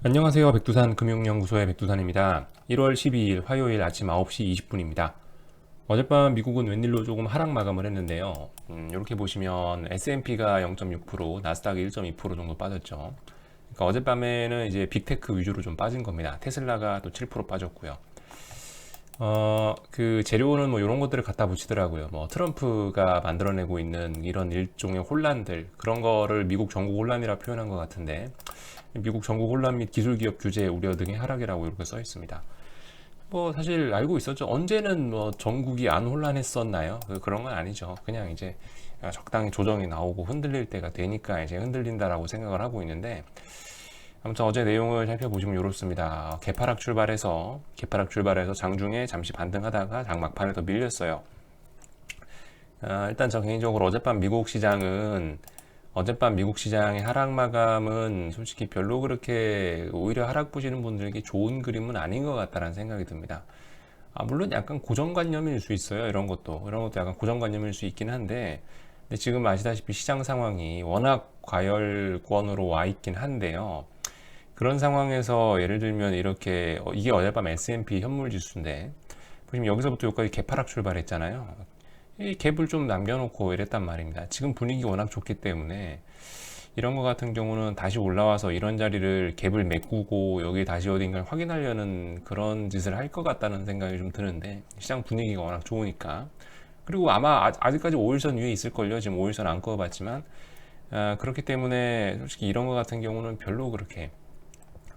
안녕하세요. 백두산 금융연구소의 백두산입니다. 1월 12일 화요일 아침 9시 20분입니다. 어젯밤 미국은 웬일로 조금 하락 마감을 했는데요. 이렇게 보시면 S&P가 0.6%, 나스닥이 1.2% 정도 빠졌죠. 그러니까 어젯밤에는 이제 빅테크 위주로 좀 빠진 겁니다. 테슬라가 또 7% 빠졌고요. 그 재료는 뭐 이런 것들을 갖다 붙이더라고요. 뭐 트럼프가 만들어내고 있는 이런 일종의 혼란들, 그런 거를 미국 전국 혼란이라 표현한 것 같은데, 미국 전국 혼란 및 기술기업 규제 우려 등의 하락이라고 이렇게 써 있습니다. 뭐 사실 알고 있었죠. 언제는 뭐 전국이 안 혼란했었나요? 그런 건 아니죠. 그냥 이제 적당히 조정이 나오고 흔들릴 때가 되니까 이제 흔들린다라고 생각을 하고 있는데, 아무튼 어제 내용을 살펴보시면 이렇습니다. 개파락 출발해서 장중에 잠시 반등하다가 장막판에 더 밀렸어요. 일단 저 개인적으로 어젯밤 미국 시장의 하락 마감은 솔직히 별로 그렇게 오히려 하락 보시는 분들에게 좋은 그림은 아닌 것 같다는 생각이 듭니다. 물론 약간 고정관념일 수 있어요. 이런 것도 약간 고정관념일 수 있긴 한데, 근데 지금 아시다시피 시장 상황이 워낙 과열권으로 와 있긴 한데요. 그런 상황에서 예를 들면 이렇게 이게 어젯밤 S&P 현물 지수인데, 보시면 여기서부터 여기까지 개파락 출발했잖아요. 이 갭을 좀 남겨놓고 이랬단 말입니다. 지금 분위기 워낙 좋기 때문에 이런 거 같은 경우는 다시 올라와서 이런 자리를 갭을 메꾸고 여기 다시 어딘가를 확인하려는 그런 짓을 할 것 같다는 생각이 좀 드는데, 시장 분위기가 워낙 좋으니까. 그리고 아마 아직까지 5일선 위에 있을걸요. 지금 5일선 안 꺼봤지만. 그렇기 때문에 솔직히 이런 거 같은 경우는 별로 그렇게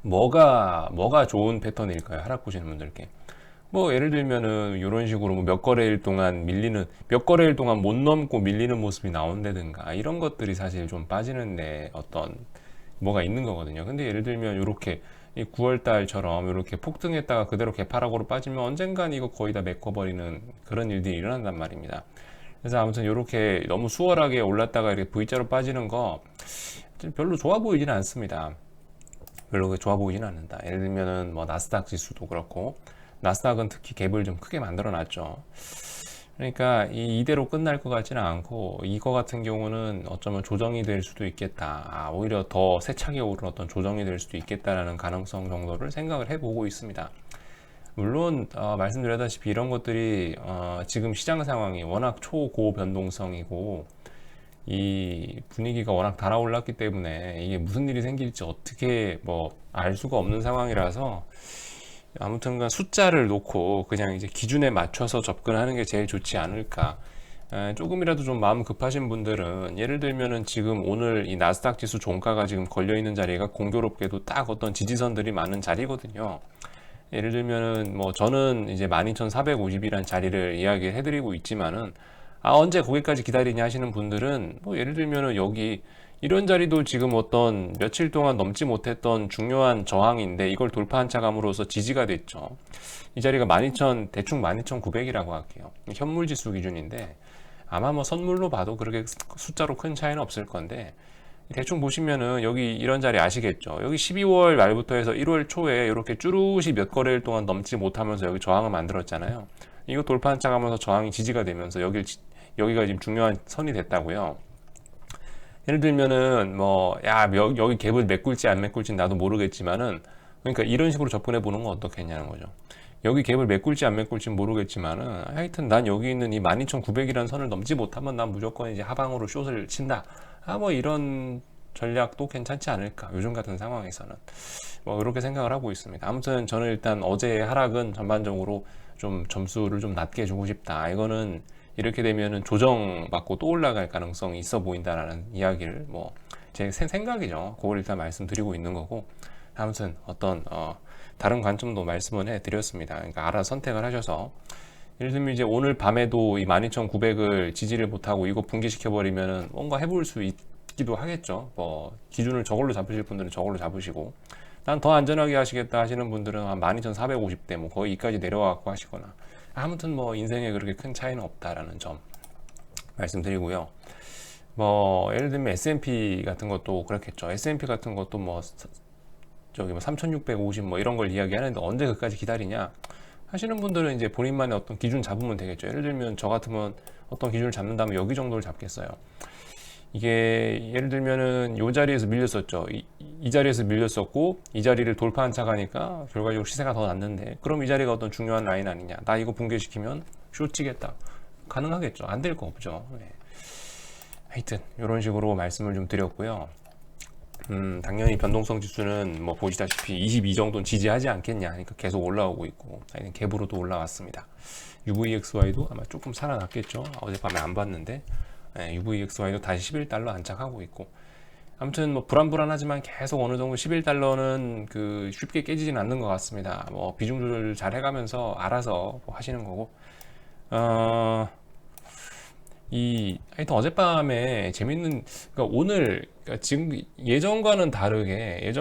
뭐가 좋은 패턴일까요? 하락 보시는 분들께. 뭐 예를 들면은 이런 식으로 뭐 몇 거래일 동안 못 넘고 밀리는 모습이 나온다든가 이런 것들이 사실 좀 빠지는데 어떤 뭐가 있는 거거든요. 근데 예를 들면 이렇게 9월 달처럼 이렇게 폭등했다가 그대로 개파락으로 빠지면 언젠간 이거 거의 다 메꿔버리는 그런 일들이 일어난단 말입니다. 그래서 아무튼 이렇게 너무 수월하게 올랐다가 이렇게 V자로 빠지는 거 별로 좋아 보이지는 않습니다. 별로 좋아 보이진 않는다. 예를 들면은 뭐 나스닥 지수도 그렇고, 나스닥은 특히 갭을 좀 크게 만들어 놨죠. 그러니까 이대로 끝날 것 같지는 않고, 이거 같은 경우는 어쩌면 조정이 될 수도 있겠다. 오히려 더 세차게 오른 어떤 조정이 될 수도 있겠다라는 가능성 정도를 생각을 해보고 있습니다. 물론 말씀드렸다시피 이런 것들이 지금 시장 상황이 워낙 초고 변동성이고 이 분위기가 워낙 달아올랐기 때문에 이게 무슨 일이 생길지 어떻게 뭐 알 수가 없는 상황이라서, 아무튼간 숫자를 놓고 그냥 이제 기준에 맞춰서 접근하는 게 제일 좋지 않을까. 조금이라도 좀 마음 급하신 분들은 예를 들면은 지금 오늘 이 나스닥 지수 종가가 지금 걸려 있는 자리가 공교롭게도 딱 어떤 지지선들이 많은 자리거든요. 예를 들면은 뭐 저는 이제 12,450이란 자리를 이야기해 드리고 있지만은, 언제 거기까지 기다리냐 하시는 분들은 뭐 예를 들면은 여기 이런 자리도 지금 어떤 며칠 동안 넘지 못했던 중요한 저항인데 이걸 돌파한 차감으로써 지지가 됐죠. 이 자리가 12,000, 대충 12,900이라고 할게요. 현물 지수 기준인데 아마 뭐 선물로 봐도 그렇게 숫자로 큰 차이는 없을 건데, 대충 보시면은 여기 이런 자리 아시겠죠? 여기 12월 말부터 해서 1월 초에 이렇게 쭈루시 몇 거래일 동안 넘지 못하면서 여기 저항을 만들었잖아요. 이거 돌파 차가면서 저항이 지지가 되면서 여기가 지금 중요한 선이 됐다고요. 예를 들면은 뭐 여기 갭을 메꿀지 안 메꿀지 나도 모르겠지만은, 그러니까 이런 식으로 접근해 보는 건 어떻겠냐는 거죠. 여기 갭을 메꿀지 안 메꿀지 모르겠지만은 하여튼 난 여기 있는 이 12,900이라는 선을 넘지 못하면 난 무조건 이제 하방으로 숏을 친다. 뭐 이런 전략도 괜찮지 않을까. 요즘 같은 상황에서는 뭐 그렇게 생각을 하고 있습니다. 아무튼 저는 일단 어제의 하락은 전반적으로 좀 점수를 좀 낮게 주고 싶다. 이거는 이렇게 되면은 조정받고 또 올라갈 가능성이 있어 보인다라는 이야기를 뭐 제 생각이죠. 그걸 일단 말씀드리고 있는 거고, 아무튼 어떤 다른 관점도 말씀을 해드렸습니다. 그러니까 알아서 선택을 하셔서, 예를 들면 이제 오늘 밤에도 이 12,900을 지지를 못하고 이거 붕괴시켜버리면은 뭔가 해볼 수 있기도 하겠죠. 뭐 기준을 저걸로 잡으실 분들은 저걸로 잡으시고, 난 더 안전하게 하시겠다 하시는 분들은 한 12,450대 뭐 거의 이까지 내려와갖고 하시거나, 아무튼 뭐 인생에 그렇게 큰 차이는 없다라는 점 말씀드리고요. 뭐 예를 들면 S&P 같은 것도 그렇겠죠. S&P 같은 것도 뭐 저기 뭐 3650 뭐 이런 걸 이야기하는데 언제 그까지 기다리냐 하시는 분들은 이제 본인만의 어떤 기준 잡으면 되겠죠. 예를 들면 저 같으면 어떤 기준을 잡는다면 여기 정도를 잡겠어요. 이게 예를 들면은 이 자리에서 밀렸었죠. 이 자리에서 밀렸었고 이 자리를 돌파한 차가니까 결과적으로 시세가 더 났는데, 그럼 이 자리가 어떤 중요한 라인 아니냐, 나 이거 붕괴시키면 숏 치겠다, 가능하겠죠? 안 될 거 없죠. 네. 하여튼 이런 식으로 말씀을 좀 드렸고요. 당연히 변동성 지수는 뭐 보시다시피 22 정도는 지지하지 않겠냐, 그러니까 계속 올라오고 있고, 갭으로도 올라왔습니다. UVXY도 아마 조금 살아났겠죠. 어젯밤에 안 봤는데, UVXY도 다시 11달러 안착하고 있고, 아무튼 뭐 불안불안하지만 계속 어느 정도 11달러는 그 쉽게 깨지진 않는 것 같습니다. 뭐 비중 조절 잘 해가면서 알아서 뭐 하시는 거고, 하여튼 어젯밤에 재밌는, 그러니까 오늘, 그러니까 지금 예전과는 다르게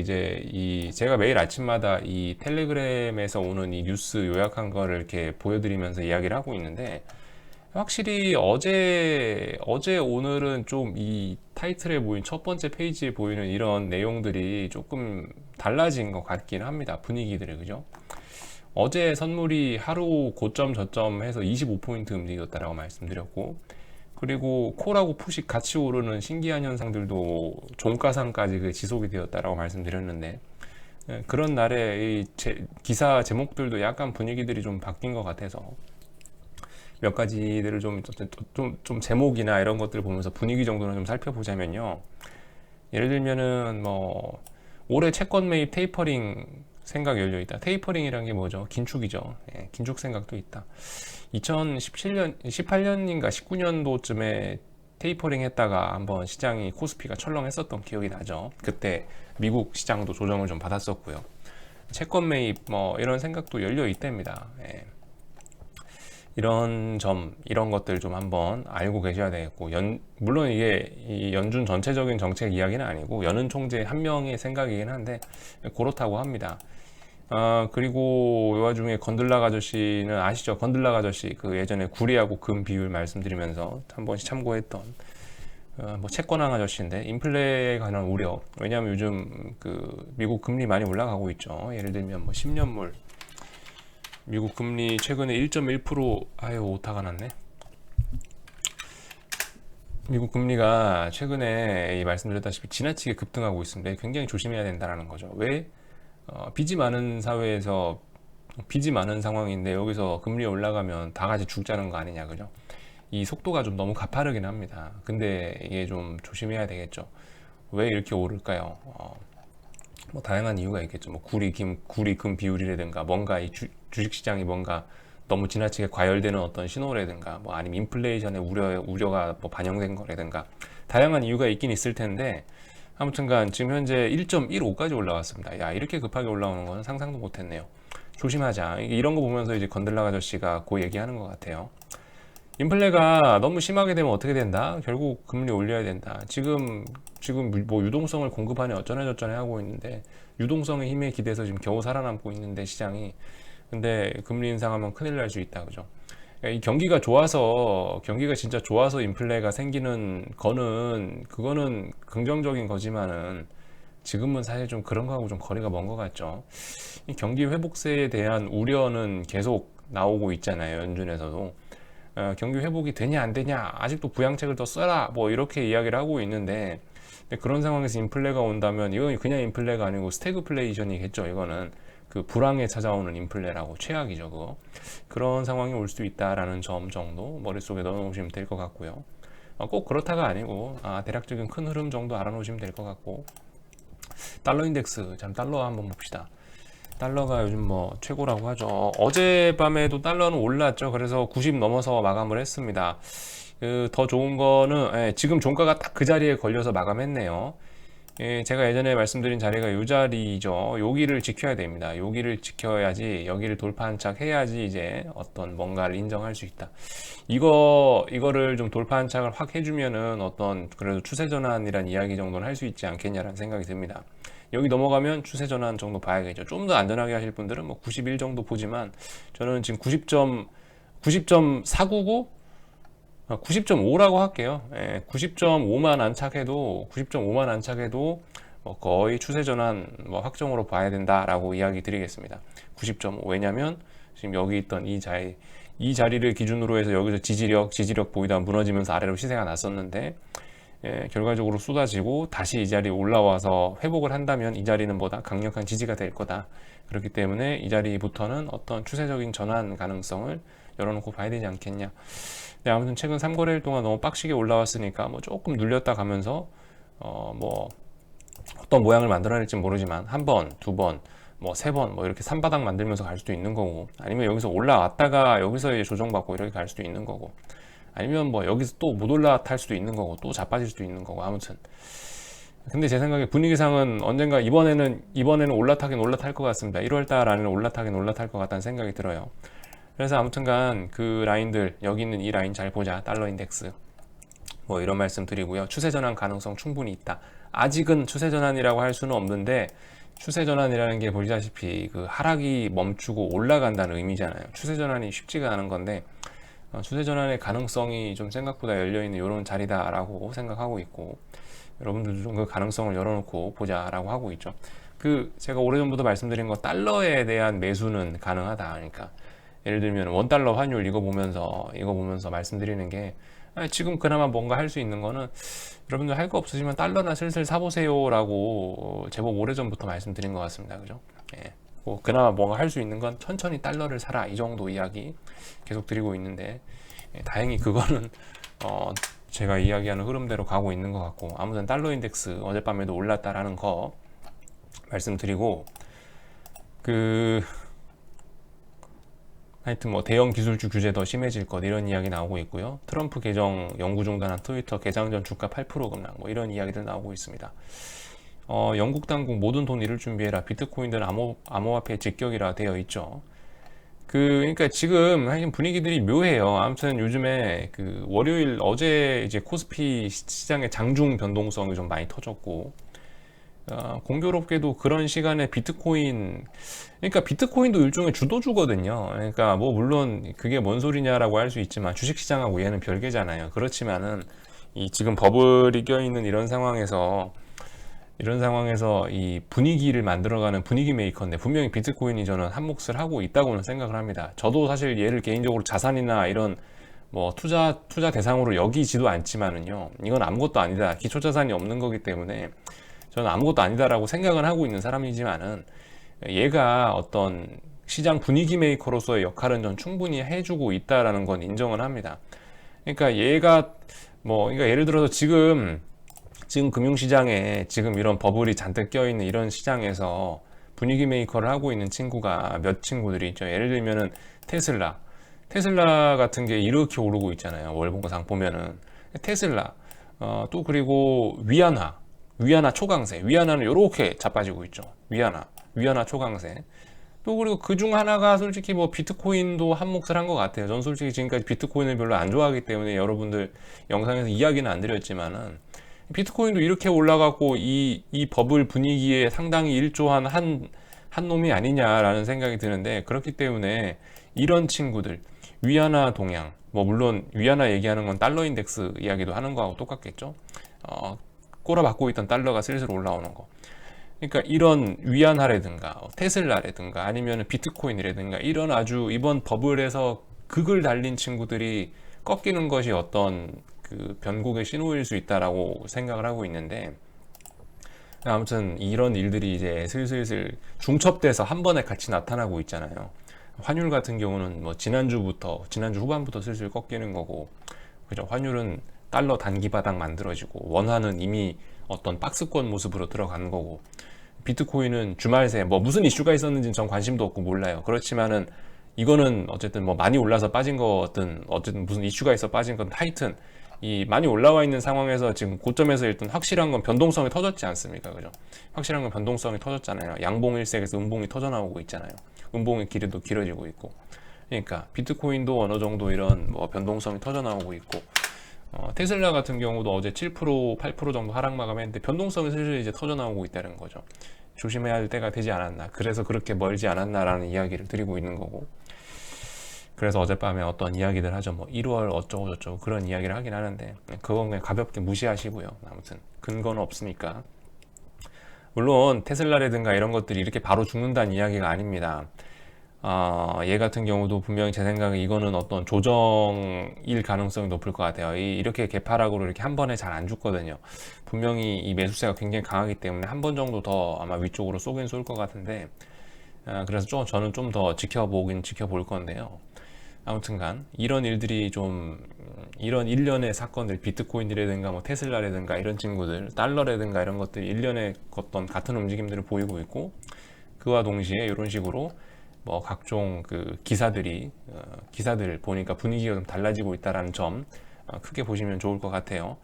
이제 제가 매일 아침마다 이 텔레그램에서 오는 이 뉴스 요약한 거를 이렇게 보여드리면서 이야기를 하고 있는데, 확실히 어제 오늘은 좀 이 타이틀에 보인 첫 번째 페이지에 보이는 이런 내용들이 조금 달라진 것 같긴 합니다. 분위기들이, 그죠? 어제 선물이 하루 고점 저점 해서 25포인트 움직였다라고 말씀드렸고, 그리고 콜하고 풋이 같이 오르는 신기한 현상들도 종가상까지 그 지속이 되었다라고 말씀드렸는데, 그런 날에 기사 제목들도 약간 분위기들이 좀 바뀐 것 같아서 몇 가지들을 좀 제목이나 이런 것들을 보면서 분위기 정도는 좀 살펴보자면요. 예를 들면은 뭐 올해 채권 매입 테이퍼링 생각 열려 있다. 테이퍼링이란 게 뭐죠? 긴축이죠. 긴축 생각도 있다. 2017년, 18년인가 19년도쯤에 테이퍼링 했다가 한번 시장이 코스피가 철렁했었던 기억이 나죠. 그때 미국 시장도 조정을 좀 받았었고요. 채권 매입 뭐 이런 생각도 열려 있답니다. 이런 것들 좀 한번 알고 계셔야 되겠고, 물론 이게 이 연준 전체적인 정책 이야기는 아니고 연은 총재 한 명의 생각이긴 한데 그렇다고 합니다. 그리고 이 와중에 건들락 아저씨는 아시죠? 건들락 아저씨, 그 예전에 구리하고 금 비율 말씀드리면서 한 번씩 참고했던 뭐 채권왕 아저씨인데, 인플레에 관한 우려. 왜냐하면 요즘 그 미국 금리 많이 올라가고 있죠. 예를 들면 뭐 10년물 미국 금리 최근에 1.1%, 아유 오타가 났네. 미국 금리가 최근에 말씀드렸다시피 지나치게 급등하고 있습니다. 굉장히 조심해야 된다는 거죠. 왜? 빚이 많은 사회에서 빚이 많은 상황인데 여기서 금리 올라가면 다 같이 죽자는 거 아니냐, 그죠? 이 속도가 좀 너무 가파르긴 합니다. 근데 이게 좀 조심해야 되겠죠. 왜 이렇게 오를까요? 뭐 다양한 이유가 있겠죠. 뭐 구리 금 비율이라든가, 뭔가 이 주식시장이 뭔가 너무 지나치게 과열되는 어떤 신호라든가, 뭐 아니면 인플레이션의 우려가 뭐 반영된 거라든가, 다양한 이유가 있긴 있을 텐데, 아무튼간 지금 현재 1.15까지 올라왔습니다. 야, 이렇게 급하게 올라오는 건 상상도 못했네요. 조심하자. 이런 거 보면서 이제 건들락 아저씨가 그 얘기하는 것 같아요. 인플레가 너무 심하게 되면 어떻게 된다? 결국 금리 올려야 된다. 지금 뭐 유동성을 공급하니 어쩌네 저쩌네 하고 있는데, 유동성의 힘에 기대서 지금 겨우 살아남고 있는데 시장이, 근데 금리 인상하면 큰일 날 수 있다, 그죠? 이 경기가 진짜 좋아서 인플레가 생기는 거는, 그거는 긍정적인 거지만은 지금은 사실 좀 그런 거하고 좀 거리가 먼 것 같죠. 이 경기 회복세에 대한 우려는 계속 나오고 있잖아요, 연준에서도. 경기 회복이 되냐 안 되냐, 아직도 부양책을 더 써라, 뭐 이렇게 이야기를 하고 있는데, 그런 상황에서 인플레가 온다면 이건 그냥 인플레가 아니고 스태그플레이션이겠죠. 이거는 그 불황에 찾아오는 인플레라고, 최악이죠, 그거. 그런 상황이 올 수 있다라는 점 정도 머릿속에 넣어놓으시면 될 것 같고요. 꼭 그렇다가 아니고, 대략적인 큰 흐름 정도 알아놓으시면 될 것 같고. 달러 인덱스, 달러 한번 봅시다. 달러가 요즘 뭐 최고라고 하죠. 어젯밤에도 달러는 올랐죠. 그래서 90 넘어서 마감을 했습니다. 더 좋은 거는, 지금 종가가 딱 그 자리에 걸려서 마감했네요. 제가 예전에 말씀드린 자리가 이 자리죠. 여기를 지켜야 됩니다. 여기를 지켜야지, 여기를 돌파한 착 해야지 이제 어떤 뭔가를 인정할 수 있다. 이거를 좀 돌파한 착을 확 해주면은 어떤 그래도 추세 전환이란 이야기 정도는 할 수 있지 않겠냐라는 생각이 듭니다. 여기 넘어가면 추세 전환 정도 봐야겠죠. 좀 더 안전하게 하실 분들은 뭐 91 정도 보지만, 저는 지금 90.499, 90.5라고 할게요. 90.5만 안착해도 뭐 거의 추세 전환 뭐 확정으로 봐야 된다라고 이야기 드리겠습니다. 90.5. 왜냐면 지금 여기 있던 이 자리를 기준으로 해서 여기서 지지력 보이다 무너지면서 아래로 시세가 났었는데, 결과적으로 쏟아지고 다시 이 자리에 올라와서 회복을 한다면 이 자리는 보다 강력한 지지가 될 거다. 그렇기 때문에 이 자리부터는 어떤 추세적인 전환 가능성을 열어놓고 봐야 되지 않겠냐. 네, 아무튼 최근 3거래일 동안 너무 빡시게 올라왔으니까 뭐 조금 눌렸다 가면서 뭐 어떤 모양을 만들어낼지 모르지만 한 번, 두 번, 뭐 세 번, 뭐 이렇게 산바닥 만들면서 갈 수도 있는 거고, 아니면 여기서 올라왔다가 여기서 이제 조정받고 이렇게 갈 수도 있는 거고, 아니면 뭐 여기서 또 못 올라탈 수도 있는 거고, 또 자빠질 수도 있는 거고. 아무튼 근데 제 생각에 분위기상은 언젠가 이번에는 올라타긴 올라탈 것 같습니다. 1월달 안에는 올라타긴 올라탈 것 같다는 생각이 들어요. 그래서 아무튼간 그 라인들, 여기 있는 이 라인 잘 보자. 달러 인덱스 뭐 이런 말씀 드리고요. 추세 전환 가능성 충분히 있다. 아직은 추세 전환이라고 할 수는 없는데, 추세 전환이라는 게 보시다시피 그 하락이 멈추고 올라간다는 의미잖아요. 추세 전환이 쉽지가 않은 건데, 추세 전환의 가능성이 좀 생각보다 열려있는 이런 자리다라고 생각하고 있고, 여러분들도 좀 그 가능성을 열어놓고 보자라고 하고 있죠. 그 제가 오래전부터 말씀드린 거, 달러에 대한 매수는 가능하다. 그러니까 예를 들면 원달러 환율 이거 보면서 말씀드리는 게, 지금 그나마 뭔가 할 수 있는 거는, 여러분들 할 거 없으시면 달러나 슬슬 사보세요 라고 제법 오래전부터 말씀드린 것 같습니다. 그죠? 예. 뭐 그나마 뭔가 할 수 있는 건 천천히 달러를 사라, 이 정도 이야기 계속 드리고 있는데, 다행히 그거는 제가 이야기하는 흐름대로 가고 있는 것 같고, 아무튼 달러 인덱스 어젯밤에도 올랐다라는 거 말씀드리고, 하여튼 뭐 대형 기술주 규제 더 심해질 것, 이런 이야기 나오고 있고요. 트럼프 계정 영구 중단한 트위터 개장 전 주가 8% 급락, 뭐 이런 이야기들 나오고 있습니다. 영국 당국 모든 돈 잃을 준비해라, 비트코인들은 암호화폐 직격이라 되어 있죠. 그러니까 지금 하여튼 분위기들이 묘해요. 아무튼 요즘에 월요일 어제 이제 코스피 시장의 장중 변동성이 좀 많이 터졌고, 공교롭게도 그런 시간에 그러니까 비트코인도 일종의 주도주거든요. 그러니까 뭐 물론 그게 뭔 소리냐라고 할 수 있지만, 주식시장하고 얘는 별개잖아요. 그렇지만은 이 지금 버블이 껴있는 이런 상황에서 이 분위기를 만들어가는 분위기 메이커인데, 분명히 비트코인이 저는 한 몫을 하고 있다고는 생각을 합니다. 저도 사실 얘를 개인적으로 자산이나 이런 뭐 투자 대상으로 여기지도 않지만은요, 이건 아무것도 아니다, 기초 자산이 없는 거기 때문에 저는 아무것도 아니다라고 생각은 하고 있는 사람이지만은, 얘가 어떤 시장 분위기 메이커로서의 역할은 전 충분히 해주고 있다라는 건 인정은 합니다. 그러니까 그러니까 예를 들어서 지금 금융시장에 지금 이런 버블이 잔뜩 껴있는 이런 시장에서 분위기 메이커를 하고 있는 친구가 몇 친구들이 있죠. 예를 들면은 테슬라 같은 게 이렇게 오르고 있잖아요. 월봉상 보면은 테슬라, 또 그리고 위안화 초강세, 위안화는 이렇게 자빠지고 있죠. 위안화 초강세. 또 그리고 그 중 하나가 솔직히 뭐 비트코인도 한 몫을 한 것 같아요. 전 솔직히 지금까지 비트코인을 별로 안 좋아하기 때문에 여러분들 영상에서 이야기는 안 드렸지만은, 비트코인도 이렇게 올라가고 이 버블 분위기에 상당히 일조한 한 놈이 아니냐라는 생각이 드는데, 그렇기 때문에 이런 친구들, 위안화 동향, 뭐 물론 위안화 얘기하는 건 달러 인덱스 이야기도 하는 거하고 똑같겠죠. 꼬라박고 있던 달러가 슬슬 올라오는 거. 그러니까 이런 위안화라든가 테슬라라든가 아니면 비트코인이라든가 이런 아주 이번 버블에서 극을 달린 친구들이 꺾이는 것이 어떤 변곡의 신호일 수 있다라고 생각을 하고 있는데, 아무튼 이런 일들이 이제 슬슬 중첩돼서 한 번에 같이 나타나고 있잖아요. 환율 같은 경우는 뭐 지난주 후반부터 슬슬 꺾이는 거고, 그죠? 환율은 달러 단기 바닥 만들어지고, 원화는 이미 어떤 박스권 모습으로 들어가는 거고, 비트코인은 주말 새 뭐 무슨 이슈가 있었는지는 전 관심도 없고 몰라요. 그렇지만은 이거는 어쨌든 뭐 많이 올라서 빠진 거든 어쨌든 무슨 이슈가 있어 빠진 건, 하여튼 이 많이 올라와 있는 상황에서 지금 고점에서 일단 확실한 건 변동성이 터졌지 않습니까? 그죠? 확실한 건 변동성이 터졌잖아요. 양봉 일색에서 음봉이 터져 나오고 있잖아요. 음봉의 길이도 길어지고 있고. 그러니까 비트코인도 어느 정도 이런 뭐 변동성이 터져 나오고 있고, 테슬라 같은 경우도 어제 7%, 8% 정도 하락 마감했는데 변동성이 슬슬 이제 터져 나오고 있다는 거죠. 조심해야 할 때가 되지 않았나, 그래서 그렇게 멀지 않았나라는 이야기를 드리고 있는 거고, 그래서 어젯밤에 어떤 이야기들 하죠. 뭐 1월 어쩌고 저쩌고 그런 이야기를 하긴 하는데, 그건 그냥 가볍게 무시하시고요. 아무튼 근거는 없으니까. 물론 테슬라라든가 이런 것들이 이렇게 바로 죽는다는 이야기가 아닙니다. 얘 같은 경우도 분명히 제 생각에 이거는 어떤 조정일 가능성이 높을 것 같아요. 이렇게 개파락으로 이렇게 한 번에 잘 안 죽거든요. 분명히 이 매수세가 굉장히 강하기 때문에 한 번 정도 더 아마 위쪽으로 쏘긴 쏠 것 같은데, 그래서 저는 좀 더 지켜볼 건데요. 아무튼간 이런 일들이 좀 이런 일련의 사건들, 비트코인이라든가 뭐 테슬라라든가 이런 친구들, 달러라든가 이런 것들 일련의 어떤 같은 움직임들을 보이고 있고, 그와 동시에 이런 식으로 뭐 각종 그 기사들 보니까 분위기가 좀 달라지고 있다라는 점 크게 보시면 좋을 것 같아요.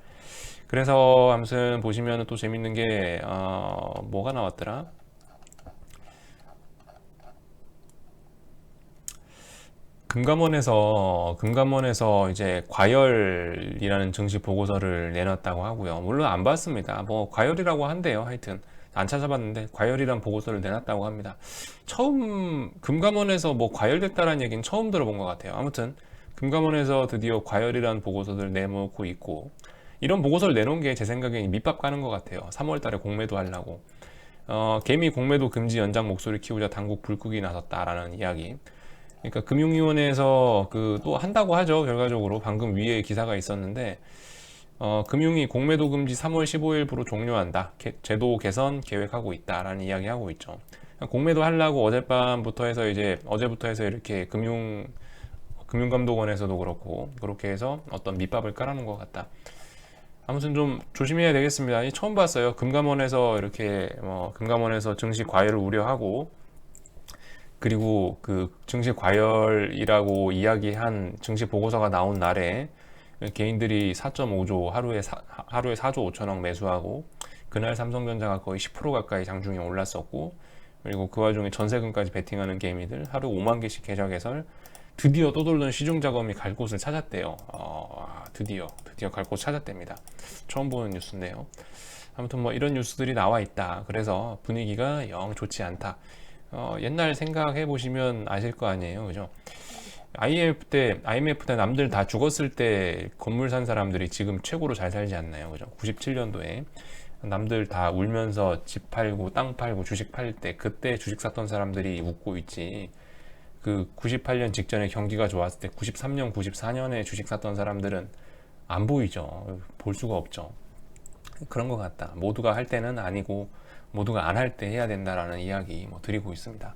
그래서 아무튼 보시면 또 재밌는 게 뭐가 나왔더라? 금감원에서 이제 과열이라는 증시 보고서를 내놨다고 하고요. 물론 안 봤습니다. 뭐 과열이라고 한대요. 하여튼 안 찾아봤는데 과열이란 보고서를 내놨다고 합니다. 처음 금감원에서 뭐 과열됐다라는 얘기는 처음 들어본 것 같아요. 아무튼 금감원에서 드디어 과열이라는 보고서를 내놓고 있고, 이런 보고서를 내놓은 게 제 생각에 밑밥 가는 것 같아요. 3월 달에 공매도 하려고. 개미 공매도 금지 연장 목소리 키우자 당국 불국이 나섰다라는 이야기. 그러니까 금융위원회에서 그 또 한다고 하죠. 결과적으로 방금 위에 기사가 있었는데, 금융위 공매도 금지 3월 15일부로 종료한다. 제도 개선 계획하고 있다라는 이야기하고 있죠. 공매도 하려고 어제부터 해서 이렇게 금융감독원에서도 그렇고 그렇게 해서 어떤 밑밥을 깔아놓은 것 같다. 아무튼 좀 조심해야 되겠습니다. 처음 봤어요. 금감원에서 증시 과열을 우려하고, 그리고 그 증시 과열이라고 이야기한 증시 보고서가 나온 날에 개인들이 4.5조 하루에 4조 5천억 매수하고, 그날 삼성전자가 거의 10% 가까이 장중에 올랐었고, 그리고 그 와중에 전세금까지 베팅하는 개미들 하루 5만 개씩 계좌 개설, 드디어 떠돌던 시중 자금이 갈 곳을 찾았대요. 드디어 갈 곳 찾았답니다. 처음 보는 뉴스인데요. 아무튼 뭐 이런 뉴스들이 나와 있다. 그래서 분위기가 영 좋지 않다. 옛날 생각해 보시면 아실 거 아니에요, 그죠? IMF 때 남들 다 죽었을 때 건물 산 사람들이 지금 최고로 잘 살지 않나요, 그죠? 97년도에 남들 다 울면서 집 팔고 땅 팔고 주식 팔 때, 그때 주식 샀던 사람들이 웃고 있지. 그 98년 직전에 경기가 좋았을 때 93년, 94년에 주식 샀던 사람들은 안 보이죠. 볼 수가 없죠. 그런 것 같다. 모두가 할 때는 아니고 모두가 안 할 때 해야 된다라는 이야기 뭐 드리고 있습니다.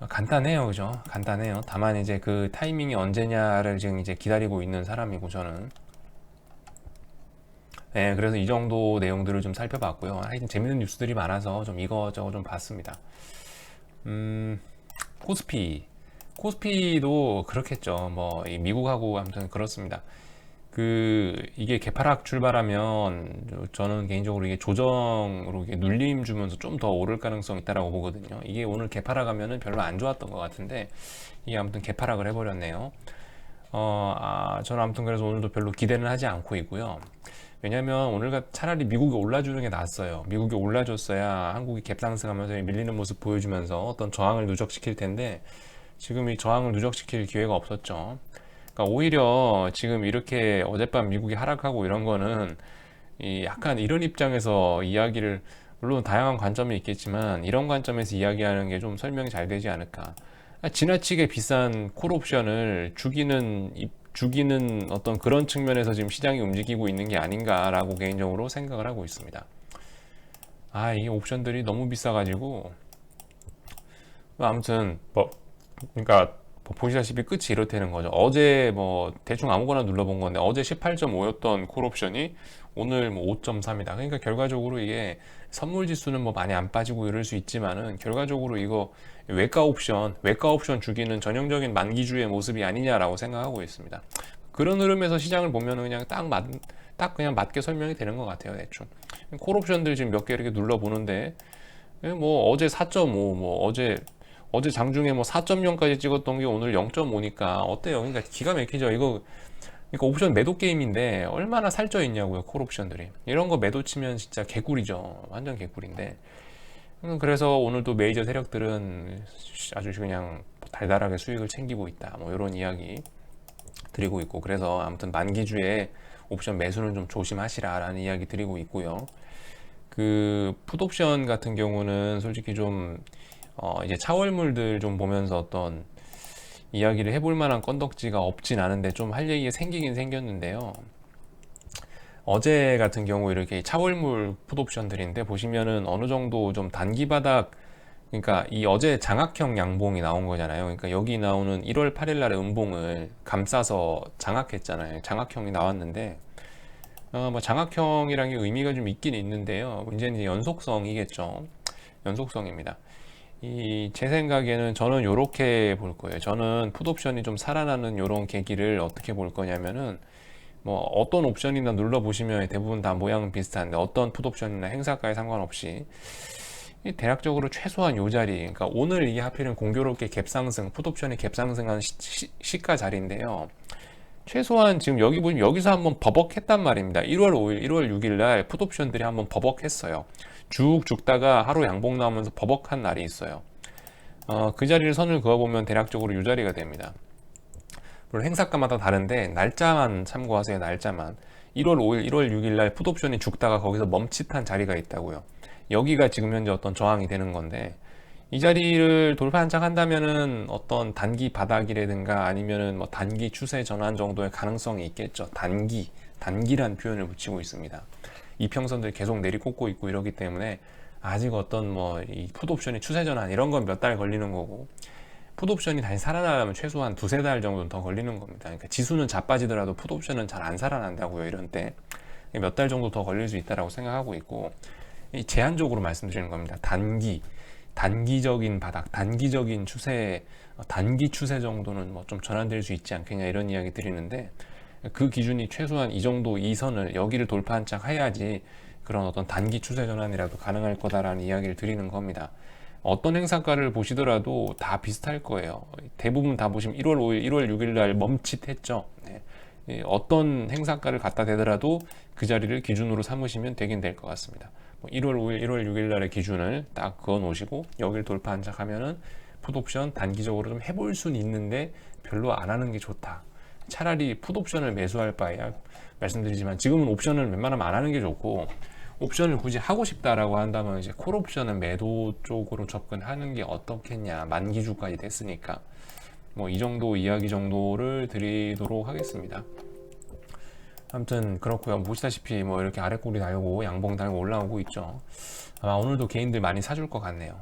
간단해요, 그죠? 간단해요. 다만 이제 그 타이밍이 언제냐를 지금 이제 기다리고 있는 사람이고 저는. 네, 그래서 이 정도 내용들을 좀 살펴봤고요. 하여튼 재밌는 뉴스들이 많아서 좀 이거저거 좀 봤습니다. 코스피도 그렇겠죠. 뭐 미국하고 아무튼 그렇습니다. 이게 개파락 출발하면 저는 개인적으로 이게 조정으로 이게 눌림 주면서 좀 더 오를 가능성이 있다라고 보거든요. 이게 오늘 개파락 하면은 별로 안 좋았던 것 같은데, 이게 아무튼 개파락을 해버렸네요. 저는 아무튼 그래서 오늘도 별로 기대는 하지 않고 있고요. 왜냐면 오늘 차라리 미국이 올라주는 게 낫어요. 미국이 올라줬어야 한국이 갭상승하면서 밀리는 모습 보여주면서 어떤 저항을 누적시킬 텐데, 지금 이 저항을 누적시킬 기회가 없었죠. 그러니까 오히려 지금 이렇게 어젯밤 미국이 하락하고 이런 거는 약간 이런 입장에서 이야기를, 물론 다양한 관점이 있겠지만 이런 관점에서 이야기하는 게 좀 설명이 잘 되지 않을까. 지나치게 비싼 콜옵션을 죽이는 어떤 그런 측면에서 지금 시장이 움직이고 있는 게 아닌가라고 개인적으로 생각을 하고 있습니다. 이게 옵션들이 너무 비싸가지고 아무튼 그러니까 보시다시피 끝이 이렇다는 거죠. 어제 뭐 대충 아무거나 눌러본 건데 어제 18.5였던 콜옵션이 오늘 뭐 5.3이다. 그러니까 결과적으로 이게 선물 지수는 뭐 많이 안 빠지고 이럴 수 있지만은 결과적으로 이거 외과 옵션 죽이는 전형적인 만기주의 모습이 아니냐라고 생각하고 있습니다. 그런 흐름에서 시장을 보면은 그냥 딱 그냥 맞게 설명이 되는 것 같아요, 대충. 콜옵션들 지금 몇 개 이렇게 눌러보는데, 뭐 어제 4.5, 뭐 어제 장중에 뭐 4.0까지 찍었던 게 오늘 0.5니까 어때요? 그러니까 기가 막히죠. 그러니까 옵션 매도 게임인데 얼마나 살쪄 있냐고요, 콜 옵션들이. 이런 거 매도 치면 진짜 개꿀이죠. 완전 개꿀인데. 그래서 오늘도 메이저 세력들은 아주 그냥 달달하게 수익을 챙기고 있다. 뭐 이런 이야기 드리고 있고, 그래서 아무튼 만기주에 옵션 매수는 좀 조심하시라라는 이야기 드리고 있고요. 풋옵션 같은 경우는 솔직히 좀 이제 차월물들 좀 보면서 어떤 이야기를 해볼 만한 건덕지가 없진 않은데 좀 할 얘기가 생기긴 생겼는데요. 어제 같은 경우 이렇게 차월물 풋옵션들인데 보시면은 어느 정도 좀 단기 바닥, 그러니까 이 어제 장악형 양봉이 나온 거잖아요. 그러니까 여기 나오는 1월 8일 날의 음봉을 감싸서 장악했잖아요. 장악형이 나왔는데 뭐 장악형이란 게 의미가 좀 있긴 있는데요. 문제는 이제 연속성이겠죠. 연속성입니다. 제 생각에는 저는 요렇게 볼 거예요. 저는 풋옵션이 좀 살아나는 요런 계기를 어떻게 볼 거냐면은 뭐 어떤 옵션이나 눌러보시면 대부분 다 모양은 비슷한데 어떤 풋옵션이나 행사가에 상관없이 대략적으로 최소한 요 자리, 그러니까 오늘 이게 하필은 공교롭게 갭상승, 풋옵션이 갭상승한 시가 자리인데요. 최소한 지금 여기 보시면 여기서 한번 버벅했단 말입니다. 1월 5일, 1월 6일 날 풋옵션들이 한번 버벅했어요. 쭉 죽다가 하루 양봉 나오면서 버벅한 날이 있어요. 그 자리를 선을 그어보면 대략적으로 이 자리가 됩니다. 물론 행사가마다 다른데 날짜만 참고하세요. 날짜만. 1월 5일, 1월 6일 날 풋옵션이 죽다가 거기서 멈칫한 자리가 있다고요. 여기가 지금 현재 어떤 저항이 되는 건데 이 자리를 돌파 한착한다면은 어떤 단기 바닥이라든가 아니면은 뭐 단기 추세 전환 정도의 가능성이 있겠죠. 단기란 표현을 붙이고 있습니다. 이평선들 계속 내리꽂고 있고 이러기 때문에 아직 어떤 뭐 이 풋옵션이 추세 전환 이런 건 몇 달 걸리는 거고 풋옵션이 다시 살아나려면 최소한 두세 달 정도는 더 걸리는 겁니다. 그러니까 지수는 자빠지더라도 풋옵션은 잘 안 살아난다고요. 이런 때 몇 달 정도 더 걸릴 수 있다라고 생각하고 있고 제한적으로 말씀드리는 겁니다. 단기적인 바닥, 단기적인 추세, 단기 추세 정도는 뭐 좀 전환될 수 있지 않겠냐 이런 이야기 드리는데 그 기준이 최소한 이 정도 이 선을 여기를 돌파한 척 해야지 그런 어떤 단기 추세 전환이라도 가능할 거다라는 이야기를 드리는 겁니다. 어떤 행사가를 보시더라도 다 비슷할 거예요. 대부분 다 보시면 1월 5일, 1월 6일 날 멈칫했죠. 네. 어떤 행사가를 갖다 대더라도 그 자리를 기준으로 삼으시면 되긴 될 것 같습니다. 1월 5일, 1월 6일 날의 기준을 딱 그어 놓으시고 여기를 돌파 한착하면은 풋옵션 단기적으로 좀 해볼 수는 있는데 별로 안 하는 게 좋다. 차라리 풋옵션을 매수할 바에야 말씀드리지만 지금은 옵션을 웬만하면 안 하는 게 좋고 옵션을 굳이 하고 싶다라고 한다면 이제 콜옵션은 매도 쪽으로 접근하는 게 어떻겠냐. 만기주까지 됐으니까 뭐 이 정도 이야기 정도를 드리도록 하겠습니다. 아무튼 그렇고요. 보시다시피 뭐 이렇게 아래꼬리 달고 양봉 달고 올라오고 있죠. 아마 오늘도 개인들 많이 사줄 것 같네요.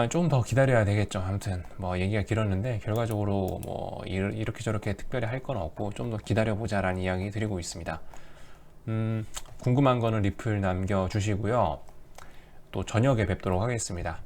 좀 더 기다려야 되겠죠. 아무튼 뭐 얘기가 길었는데 결과적으로 뭐 이렇게 저렇게 특별히 할 건 없고 좀 더 기다려 보자라는 이야기 드리고 있습니다. 궁금한 거는 리플 남겨주시고요. 또 저녁에 뵙도록 하겠습니다.